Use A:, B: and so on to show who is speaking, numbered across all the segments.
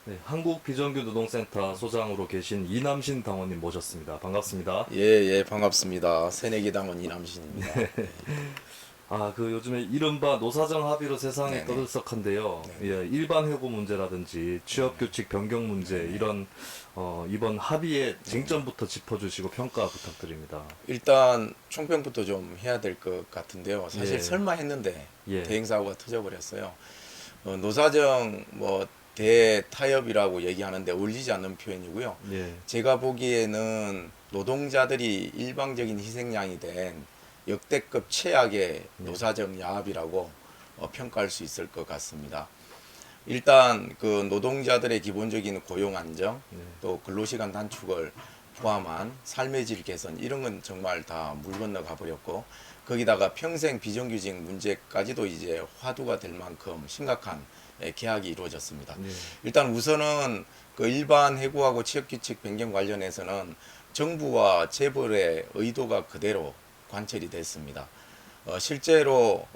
A: 네, 한국비정규노동센터 소장으로 계신 이남신 당원님 모셨습니다. 반갑습니다.
B: 예, 예, 반갑습니다. 새내기 당원 이남신입니다.
A: 요즘에 이른바 노사정 합의로 세상이
B: 네네.
A: 떠들썩한데요.
B: 네네.
A: 예, 일반 해고 문제라든지 취업규칙 변경 문제, 이런, 이번 합의의 쟁점부터 짚어주시고 평가 부탁드립니다.
B: 일단 총평부터 좀 해야 될 것 같은데요. 사실
A: 예,
B: 설마 했는데
A: 예,
B: 대행사고가 터져버렸어요. 노사정 뭐 대타협이라고 얘기하는데 어울리지 않는 표현이고요.
A: 예,
B: 제가 보기에는 노동자들이 일방적인 희생양이 된 역대급 최악의
A: 예,
B: 노사정 야합이라고 평가할 수 있을 것 같습니다. 일단 그 노동자들의 기본적인 고용 안정,
A: 예,
B: 또 근로시간 단축을 포함한 삶의 질 개선 이런 건 정말 다 물 건너가 버렸고 거기다가 평생 비정규직 문제까지도 이제 화두가 될 만큼 심각한 계약이 이루어졌습니다.
A: 예,
B: 일단 우선은 그 일반 해고하고 취업규칙 변경 관련해서는 정부와 재벌의 의도가 그대로 관철이 됐습니다. 실제로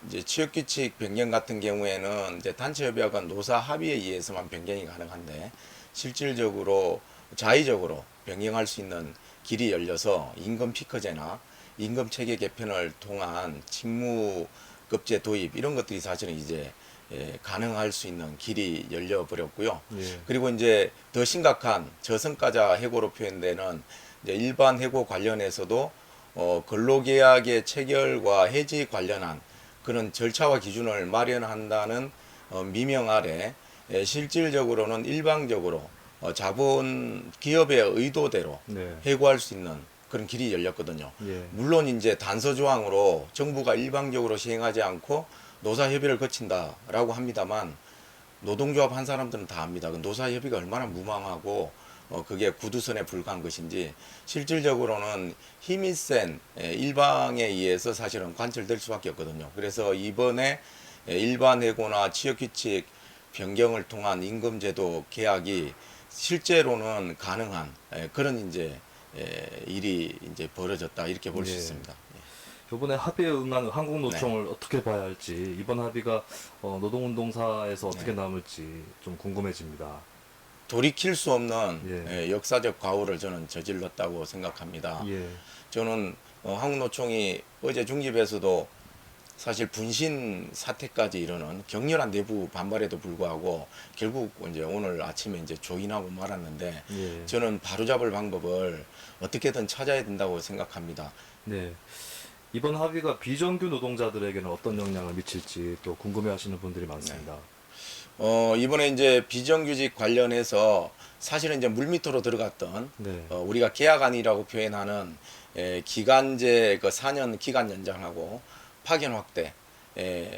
B: 이제 취업규칙 변경 같은 경우에는 이제 단체협약은 노사 합의에 의해서만 변경이 가능한데 실질적으로 자의적으로 변경할 수 있는 길이 열려서 임금 피커제나 임금 체계 개편을 통한 직무급제 도입 이런 것들이 사실은 이제 가능할 수 있는 길이 열려 버렸고요.
A: 예,
B: 그리고 이제 더 심각한 저성과자 해고로 표현되는 이제 일반 해고 관련해서도 근로계약의 체결과 해지 관련한 그런 절차와 기준을 마련한다는 미명 아래 실질적으로는 일방적으로 자본 기업의 의도대로
A: 네,
B: 해고할 수 있는 그런 길이 열렸거든요.
A: 예,
B: 물론 이제 단서 조항으로 정부가 일방적으로 시행하지 않고 노사 협의를 거친다라고 합니다만 노동조합 한 사람들은 다 압니다. 그 노사 협의가 얼마나 무망하고 그게 구두선에 불과한 것인지 실질적으로는 힘이 센 일방에 의해서 사실은 관철될 수밖에 없거든요. 그래서 이번에 일반 해고나 취업규칙 변경을 통한 임금제도 계약이 실제로는 가능한 그런 이제 일이 이제 벌어졌다 이렇게 볼 수
A: 예.
B: 있습니다.
A: 이번에 합의에 응한
B: 네.
A: 한국노총을 어떻게 봐야 할지, 이번 합의가 노동운동사에서 어떻게
B: 네.
A: 남을지 좀 궁금해집니다.
B: 돌이킬 수 없는
A: 예,
B: 역사적 과오를 저는 저질렀다고 생각합니다.
A: 예,
B: 저는 한국노총이 어제 중집에서도 사실 분신 사태까지 이르는 격렬한 내부 반발에도 불구하고 결국 이제 오늘 아침에 이제 조인하고 말았는데
A: 예,
B: 저는 바로잡을 방법을 어떻게든 찾아야 된다고 생각합니다.
A: 네. 이번 합의가 비정규 노동자들에게는 어떤 영향을 미칠지 또 궁금해하시는 분들이 많습니다.
B: 이번에 이제 비정규직 관련해서 사실은 이제 물밑으로 들어갔던
A: 네,
B: 우리가 계약안이라고 표현하는 기간제 그 4년 기간 연장하고 파견 확대.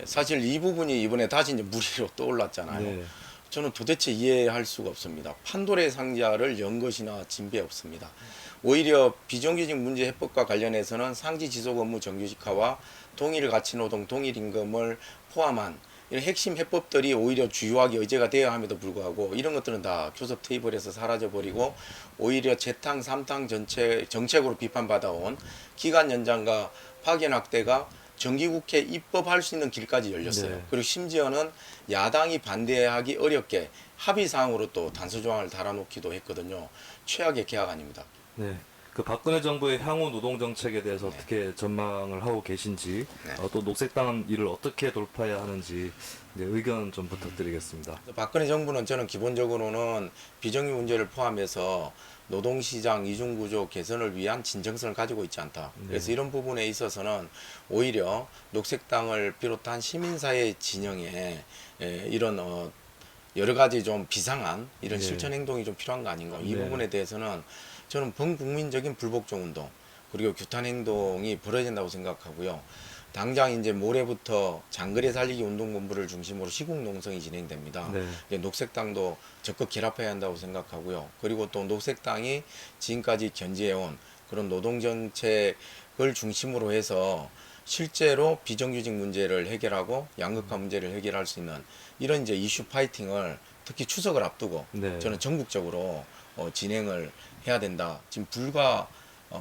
B: 사실 이 부분이 이번에 다시 이제 무리로 떠올랐잖아요.
A: 네,
B: 저는 도대체 이해할 수가 없습니다. 판도의 상자를 연 것이나 진배 없습니다. 오히려 비정규직 문제 해법과 관련해서는 상지 지속 업무 정규직화와 동일 가치 노동, 동일 임금을 포함한 이런 핵심 해법들이 오히려 주요하게 의제가 되어야 함에도 불구하고 이런 것들은 다 교섭 테이블에서 사라져버리고 오히려 재탕, 삼탕 정책으로 비판받아온 기간 연장과 파견 확대가 정기국회 입법할 수 있는 길까지 열렸어요.
A: 네,
B: 그리고 심지어는 야당이 반대하기 어렵게 합의사항으로 또 단서조항을 달아놓기도 했거든요. 최악의 계약안입니다.
A: 네. 그 박근혜 정부의 향후 노동 정책에 대해서 어떻게 전망을 하고 계신지,
B: 네.
A: 또 녹색당 이를 어떻게 돌파해야 하는지 네, 의견 좀 부탁드리겠습니다.
B: 박근혜 정부는 저는 기본적으로는 비정규 문제를 포함해서 노동시장 이중구조 개선을 위한 진정성을 가지고 있지 않다. 그래서 이런 부분에 있어서는 오히려 녹색당을 비롯한 시민사회 진영에 이런 여러 가지 좀 비상한 이런
A: 네.
B: 실천 행동이 좀 필요한 거 아닌가. 이
A: 네.
B: 부분에 대해서는 저는 범국민적인 불복종 운동 그리고 규탄 행동이 벌어진다고 생각하고요. 당장 이제 모레부터 장거리 살리기 운동 본부를 중심으로 시국 농성이 진행됩니다.
A: 네.
B: 이제 녹색당도 적극 결합해야 한다고 생각하고요. 그리고 또 녹색당이 지금까지 견지해온 그런 노동 정책을 중심으로 해서 실제로 비정규직 문제를 해결하고 양극화 문제를 해결할 수 있는 이런 이제 이슈 파이팅을 특히 추석을 앞두고
A: 네.
B: 저는 전국적으로 진행을 해야 된다. 지금 불과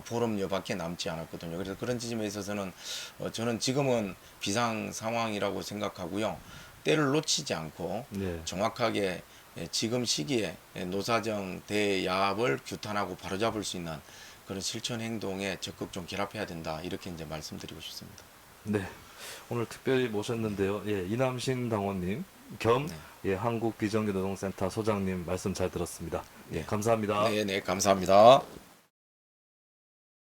B: 보름여밖에 남지 않았거든요. 그래서 그런 지점에 있어서는 저는 지금은 비상 상황이라고 생각하고요. 때를 놓치지 않고
A: 네.
B: 정확하게 지금 시기에 노사정 대야합을 규탄하고 바로잡을 수 있는 그런 실천 행동에 적극 좀 결합해야 된다. 이렇게 이제 말씀드리고 싶습니다.
A: 네. 오늘 특별히 모셨는데요. 예, 이남신 당원님 겸
B: 네.
A: 예, 한국비정규노동센터 소장님 말씀 잘 들었습니다. 예, 감사합니다.
B: 네, 네, 감사합니다.